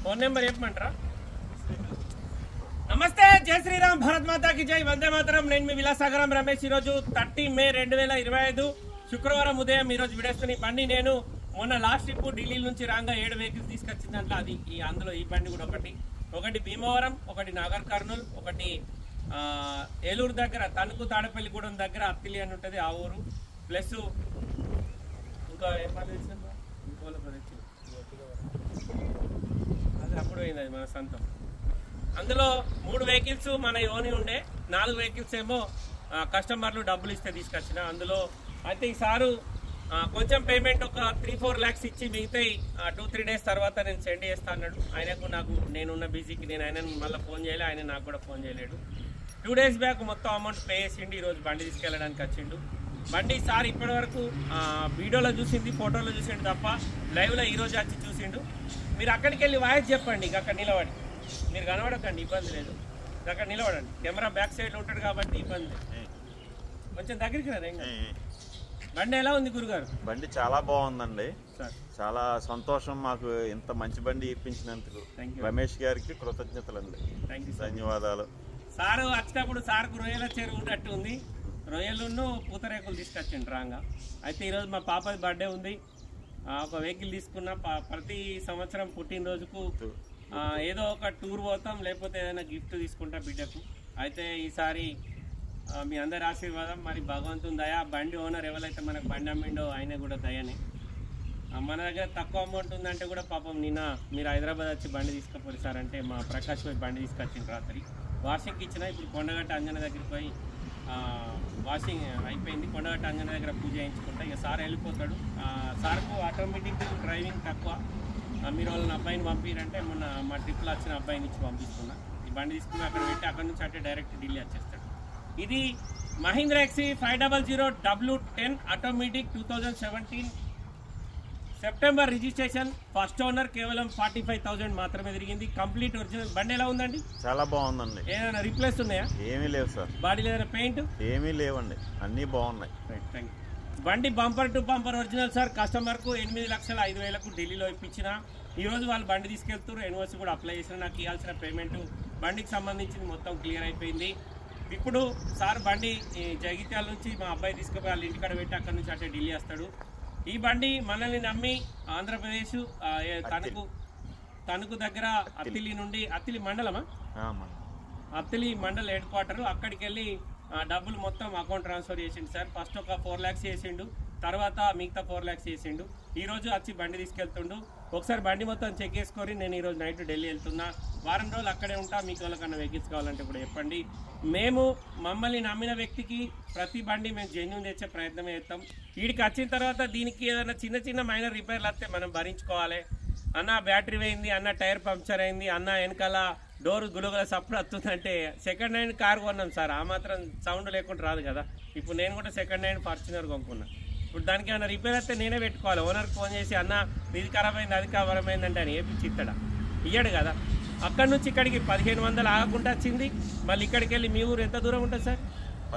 Phone number చెప్పమంటారా? నమస్తే, జై శ్రీరామ్, భారత్ మాతా కి జై, వందే మాతరం. నేను మీ విలాసాగరం రమేష్. ఈరోజు 30 మే 2025 శుక్రవారం ఉదయం ఈరోజు విడేస్తున్న బండి నేను మొన్న లాస్ట్ ట్రిప్ ఢిల్లీ నుంచి రాగా 7 వెహికల్స్ తీసుకొచ్చిందంట. అది అందులో ఈ బండి కూడా ఒకటి భీమవరం, ఒకటి నాగర్ కర్నూల్, ఒకటి ఏలూరు దగ్గర తణుకు తాడపల్లిగూడెం దగ్గర అత్తిలి అని ఉంటుంది ఆ ఊరు, ప్లస్ ఇంకా ఏం పని అది అప్పుడు పోయింది, అది మన సొంతం. అందులో 3 వెహికల్స్ మన ఓని ఉండే, 4 వెహికల్స్ ఏమో కస్టమర్లు డబ్బులు ఇస్తే తీసుకొచ్చిన. అందులో అయితే ఈసారి కొంచెం పేమెంట్ ఒక 3-4 lakhs ఇచ్చి మిగతా 2-3 days తర్వాత నేను సెండ్ చేస్తా అన్నాడు. ఆయనకు నాకు నేనున్న బిజీకి నేను ఆయన మళ్ళీ ఫోన్ చేయలే, ఆయన నాకు కూడా ఫోన్ చేయలేడు. 2 days బ్యాక్ మొత్తం అమౌంట్ పే చేసిండు. ఈరోజు బండి తీసుకెళ్ళడానికి వచ్చిండు. బండి ఈసారి ఇప్పటి వరకు వీడియోలో చూసింది, ఫోటోలో చూసిండు తప్ప లైవ్లో ఈరోజు వచ్చి చూసిండు. మీరు అక్కడికి వెళ్ళి వాయిస్ చెప్పండి, అక్కడ నిలబడి. మీరు కనబడకండి, ఇబ్బంది లేదు. అక్కడ నిలబడండి, కెమెరా బ్యాక్ సైడ్లో ఉంటాడు కాబట్టి ఇబ్బంది. కొంచెం దగ్గరికి రా. బండి ఎలా ఉంది గురుగారు? బండి చాలా బాగుందండి. చాలా సంతోషం మాకు ఇంత మంచి బండి ఇప్పించినందుకు. రమేష్ గారికి కృతజ్ఞతలండి. ధన్యవాదాలు. సారు వచ్చినప్పుడు సార్కు రొయ్యల చెరువు ఉన్నట్టు ఉంది. రొయ్యలను పూతరేకులు తీసుకొచ్చిండు రాంగా. అయితే ఈరోజు మా పాపది బర్త్డే ఉంది. ఒక వెహికల్ తీసుకున్నా. ప్రతి సంవత్సరం పుట్టినరోజుకు ఏదో ఒక టూర్ పోతాం, లేకపోతే ఏదైనా గిఫ్ట్ తీసుకుంటా బిడ్డకు. అయితే ఈసారి మీ అందరి ఆశీర్వాదం, మరి భగవంతుని దయ. బండి ఓనర్ ఎవరైతే మనకు బండి అమ్మిండో ఆయన కూడా దయనే. మన దగ్గర తక్కువ అమౌంట్ ఉందంటే కూడా పాపం నిన్న మీరు హైదరాబాద్ వచ్చి బండి తీసుకుపోయి సార్ అంటే మా ప్రకాష్ పోయి బండి తీసుకొచ్చిన రాత్రి వాషింగ్కి ఇచ్చిన. ఇప్పుడు కొండగట్ట అంజన దగ్గరికి పోయి వాషింగ్ అయిపోయింది. కొండగట్ట అంజన దగ్గర పూజ చేయించుకుంటా. ఇక సార్ వెళ్ళిపోతాడు. సార్కు ఆటోమేటిక్ డ్రైవింగ్ తక్కువ. మీరు వాళ్ళని అబ్బాయిని పంపిరంటే మొన్న మా ట్రిప్లో వచ్చిన అబ్బాయిని ఇచ్చి పంపిస్తున్నా. ఈ బండి తీసుకుని అక్కడ పెట్టి అక్కడ నుంచి అంటే డైరెక్ట్ ఢిల్లీ వచ్చేస్తాడు. ఇది Mahindra XUV 500 W10 automatic 2017 September registration. First owner కేవలం 45,000 మాత్రమే తిరిగింది. Complete original. బండి ఎలా ఉందండి? చాలా బాగుందండి. ఏమైనా రీప్లేస్ ఉన్నాయా? ఏమీ లేవు సార్. బాడీలో ఏదైనా పెయింట్? ఏమీ లేవండి, అన్నీ బాగున్నాయి. Thank you. బండి bumper to bumper original sir. కస్టమర్కు 8,05,000కు ఢిల్లీలో ఇప్పించిన. ఈరోజు వాళ్ళు బండి తీసుకెళ్తారు. ఎన్ఓసి కూడా అప్లై చేసిన. నాకు ఇవ్వాల్సిన పేమెంట్ బండికి సంబంధించింది మొత్తం క్లియర్ అయిపోయింది. ఇప్పుడు సార్ బండి జగిత్యాల నుంచి మా అబ్బాయి తీసుకుపోయి వాళ్ళ ఇంటికాడ పెట్టి అక్కడ నుంచి అంటే ఢిల్లీ వస్తాడు. ఈ బండి మనల్ని నమ్మి ఆంధ్రప్రదేశ్ తణుకు దగ్గర అత్తిలి నుండి, అత్తిలి మండలమా, అత్తిలి మండల హెడ్ క్వార్టర్, అక్కడికి వెళ్ళి డబ్బులు మొత్తం అకౌంట్ ట్రాన్స్ఫర్ చేసిండు సార్. ఫస్ట్ ఒక 4 lakhs చేసిండు, తర్వాత మిగతా 4 lakhs చేసిండు. ఈరోజు వచ్చి బండి తీసుకెళ్తుండు. ఒకసారి బండి మొత్తం చెక్ చేసుకొని నేను ఈరోజు నైట్ ఢిల్లీ వెళ్తున్నా. వారం రోజులు అక్కడే ఉంటా. మీకు వాళ్ళకన్నా వెహికల్స్ కావాలంటే కూడా చెప్పండి. మేము మమ్మల్ని నమ్మిన వ్యక్తికి ప్రతి బండి మేము జెన్యూన్ తెచ్చే ప్రయత్నం చేస్తాం. వీడికి వచ్చిన తర్వాత దీనికి ఏదైనా చిన్న మైనర్ రిపేర్లు వస్తే మనం భరించుకోవాలి. అన్న బ్యాటరీ పోయింది, అన్న టైర్ పంక్చర్ అయింది, అన్న వెనకాల డోర్ గులగుల సప్పుడు వస్తుందంటే సెకండ్ హ్యాండ్ కార్ కొన్నాం సార్. ఆ మాత్రం సౌండ్ లేకుండా రాదు కదా. ఇప్పుడు నేను కూడా సెకండ్ హ్యాండ్ ఫార్చునర్ కొనుక్కున్నా. ఇప్పుడు దానికి ఏమైనా రిపేర్ వస్తే నేనే పెట్టుకోవాలి. ఓనర్కి ఫోన్ చేసి అన్న ఇది ఖరాబ్ అయింది, అది ఖరాబ్ అయిందంటే అని ఏపించి ఇస్తాడా? ఇయ్యాడు కదా. అక్కడి నుంచి ఇక్కడికి 1,500 ఆగకుండా వచ్చింది. మళ్ళీ ఇక్కడికి వెళ్ళి మీ ఊరు ఎంత దూరం ఉంటుంది సార్?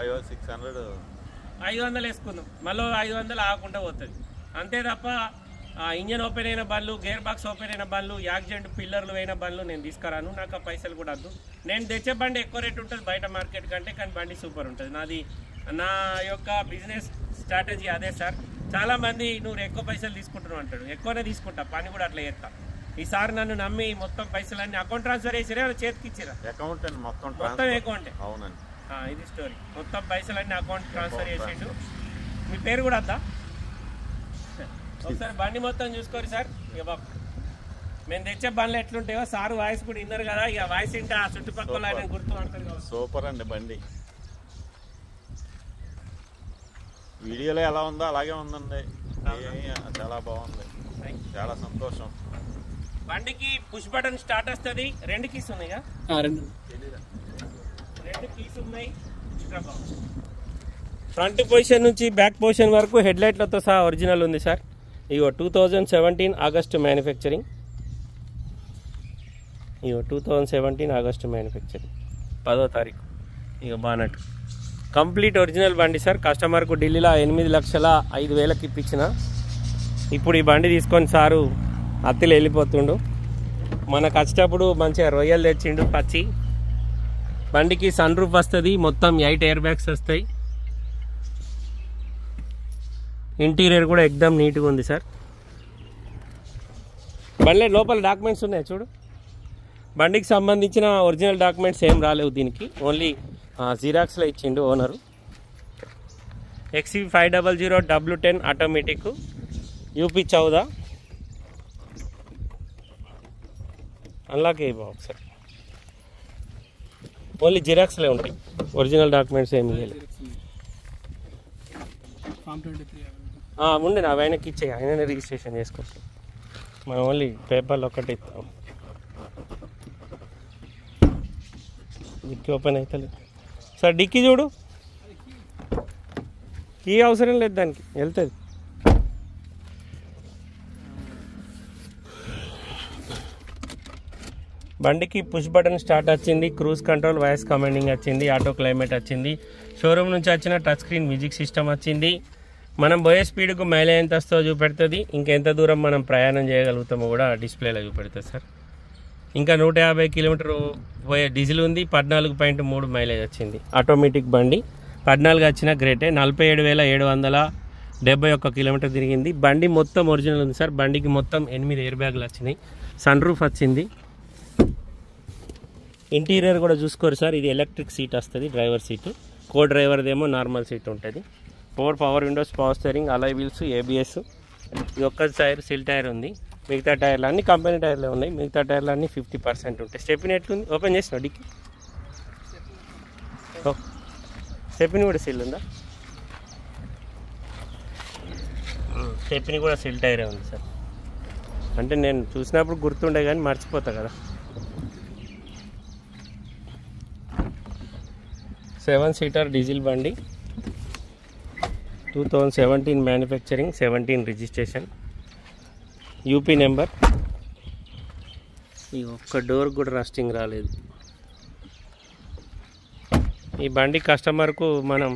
500 వేసుకుందాం. మళ్ళీ 500 ఆగకుండా పోతుంది అంతే తప్ప ఇంజన్ ఓపెన్ అయిన బండ్లు, గేర్ బాక్స్ ఓపెన్ అయిన బండ్లు, యాక్సిడెంట్ పిల్లర్లు అయిన బండ్లు నేను తీసుకురాను. నాకు ఆ పైసలు కూడా వద్దు. నేను తెచ్చే బండి ఎక్కువ రేట్ ఉంటుంది బయట మార్కెట్ కంటే, కానీ బండి సూపర్ ఉంటుంది. నా యొక్క బిజినెస్ స్ట్రాటజీ అదే సార్. చాలామంది నువ్వు ఎక్కువ పైసలు తీసుకుంటున్నావు అంటాడు. ఎక్కువనే తీసుకుంటా, పని కూడా అట్లా చేస్తా. ఈసారి నన్ను నమ్మి మొత్తం పైసలన్నీ అకౌంట్ ట్రాన్స్ఫర్ చేసిరా, చేతికి ఇచ్చిరా? అకౌంట్ మొత్తం అకౌంటే. అవునండి, ఇది స్టోరీ. మొత్తం పైసలన్నీ అకౌంట్ ట్రాన్స్ఫర్ చేసిండు. మీ పేరు కూడా వద్దా? ఒకసారి బండి మొత్తం చూసుకోరు సార్. ఇక బాబు మేము తెచ్చే బండ్లు ఎట్లుంటాయో సార్ వాయిస్ కూడా విన్నారు కదా. ఇక వాయిస్ ఇంటే ఆ చుట్టుపక్కల ఆయన గుర్తుపడతారు కదా. సూపర్ అండి బండి. వీడియోలో ఎలా ఉందో అలాగే ఉందండి. చాలా బాగుంది, చాలా సంతోషం. బండికి పుష్ బటన్ స్టార్ట్ వస్తుంది. 2 కీస్ ఉన్నాయా? 2 కీస్ ఉన్నాయి. ఫ్రంట్ పొజిషన్ నుంచి బ్యాక్ పొజిషన్ వరకు హెడ్ లైట్లతో సహా ఒరిజినల్ ఉంది సార్. ఇగో 2017 ఆగస్టు మ్యానుఫ్యాక్చరింగ్. 10వ తారీఖు. ఇక బానట్ కంప్లీట్ ఒరిజినల్ బండి సార్. కస్టమర్కు ఢిల్లీలో 8,05,000కి ఇప్పించిన. ఇప్పుడు ఈ బండి తీసుకొని సారు అత్తిలి వెళ్ళిపోతుండు. మనకు వచ్చేటప్పుడు మంచిగా రొయ్యలు తెచ్చిండు పచ్చి. బండికి సన్ రూఫ్ వస్తుంది, మొత్తం 8 ఎయిర్ బ్యాగ్స్ వస్తాయి. ఇంటీరియర్ కూడా ఎక్దమ్ నీట్గా ఉంది సార్. బండి లోపల డాక్యుమెంట్స్ ఉన్నాయి చూడు. బండికి సంబంధించిన ఒరిజినల్ డాక్యుమెంట్స్ ఏం రాలేవు దీనికి, ఓన్లీ జిరాక్స్లో ఇచ్చిండు owner. XV500 W10 automatic, UP 14. Unlock బాబు సార్. ఓన్లీ జిరాక్స్లే ఉంటాయి, ఒరిజినల్ డాక్యుమెంట్స్ ఏమి ఇవ్వలేదు. ఉండే నా ఆయనకి ఇచ్చే, ఆయననే రిజిస్ట్రేషన్ చేసుకుంటాం. మనం ఓన్లీ పేపర్లు ఒక్కటి ఇస్తాం. డిక్కీ ఓపెన్ అవుతలేదు సార్. డిక్కీ చూడు, ఈ అవసరం లేదు దానికి, వెళ్తుంది. బండికి పుష్ బటన్ స్టార్ట్ వచ్చింది, క్రూజ్ కంట్రోల్, వాయిస్ కమాండింగ్ వచ్చింది, ఆటో క్లైమేట్ వచ్చింది, షోరూమ్ నుంచి వచ్చిన టచ్ స్క్రీన్ మ్యూజిక్ సిస్టమ్ వచ్చింది. మనం పోయే స్పీడ్కు మైలేజ్ ఎంత వస్తుందో చూపెడుతుంది, ఇంకెంత దూరం మనం ప్రయాణం చేయగలుగుతామో కూడా డిస్ప్లేలో చూపెడుతుంది సార్. ఇంకా 150 కిలోమీటర్ పోయే డీజిల్ ఉంది, 14.3 మైలేజ్ వచ్చింది. ఆటోమేటిక్ బండి 14 వచ్చిన గ్రేటే. 47,771 కిలోమీటర్ తిరిగింది. బండి మొత్తం ఒరిజినల్ ఉంది సార్. బండికి మొత్తం 8 ఎయిర్ బ్యాగులు వచ్చినాయి, సన్ రూఫ్ వచ్చింది. ఇంటీరియర్ కూడా చూసుకోరు సార్. ఇది ఎలక్ట్రిక్ సీట్ వస్తుంది, డ్రైవర్ సీటు. కో డ్రైవర్దేమో నార్మల్ సీట్ ఉంటుంది. 4 power Windows, power steering, alloy wheels, ABS. ఇది ఒక్క టైర్ సిల్ టైర్ ఉంది, మిగతా టైర్లు అన్నీ కంపెనీ టైర్లే ఉన్నాయి. మిగతా టైర్లు అన్నీ 50% ఉంటాయి. స్టెప్ని ఎట్లుంది, ఓపెన్ చేసిన డిక్కీ? స్టెప్ని కూడా సిల్ ఉందా? స్టెప్ని కూడా సిల్ టైరే ఉంది సార్. అంటే నేను చూసినప్పుడు గుర్తుండే కానీ మర్చిపోతా కదా. 7 సీటర్ డీజిల్ బండి, 2017 మ్యానుఫ్యాక్చరింగ్, 17 రిజిస్ట్రేషన్, UP నెంబర్. ఈ ఒక్క డోర్ కూడా రస్టింగ్ రాలేదు. ఈ బండి కస్టమర్కు మనం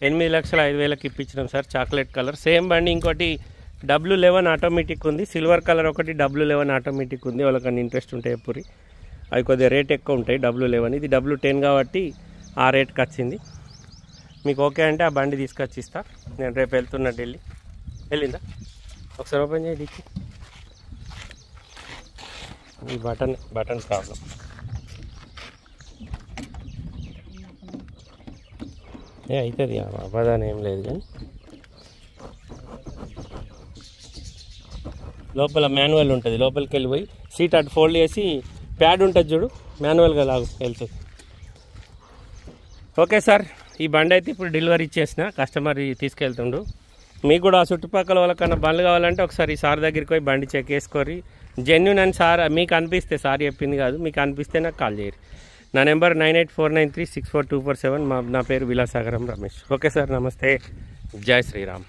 8,05,000కి ఇప్పించినాం సార్, చాక్లెట్ కలర్. సేమ్ బండి ఇంకోటి W11 ఆటోమేటిక్ ఉంది, సిల్వర్ కలర్ ఒకటి W11 ఆటోమేటిక్ ఉంది. వాళ్ళకన్నా ఇంట్రెస్ట్ ఉంటే ఎప్పుడు అవి కొద్దిగా రేట్ ఎక్కువ ఉంటాయి. W11, ఇది W10 కాబట్టి ఆ రేట్కి వచ్చింది. మీకు ఓకే అంటే ఆ బండి తీసుకొచ్చి ఇస్తా. నేను రేపు వెళ్తున్నా ఢిల్లీ. వెళ్ళిందా? ఒకసారి ఓపెన్ చేయి డిక్కీ. ఈ బటన్ ప్రాబ్లం. అవుతుంది, అబదాన్ని ఏం లేదు కానీ. లోపల మాన్యువల్ ఉంటుంది, లోపలికి వెళ్ళిపోయి సీట్ అటు ఫోల్డ్ చేసి ప్యాడ్ ఉంటుంది చూడు, మాన్యువల్గా లాగు వెళ్తుంది. ఓకే సార్, ఈ బండి అయితే ఇప్పుడు డెలివరీ ఇచ్చేసిన, కస్టమర్ తీసుకెళ్తుండు. మీకు కూడా చుట్టుపక్కల వాళ్ళకన్నా బండ్లు కావాలంటే ఒకసారి సార్ దగ్గరికి పోయి బండి చెక్ చేసుకోరి. జెన్యున్ అని సార్ మీకు అనిపిస్తే, సార్ చెప్పింది కాదు, మీకు అనిపిస్తే నాకు కాల్ చేయరు. నా నెంబర్ 9849364247. నా పేరు విలాసాగరం రమేష్. ఓకే సార్, నమస్తే, జై శ్రీరామ్.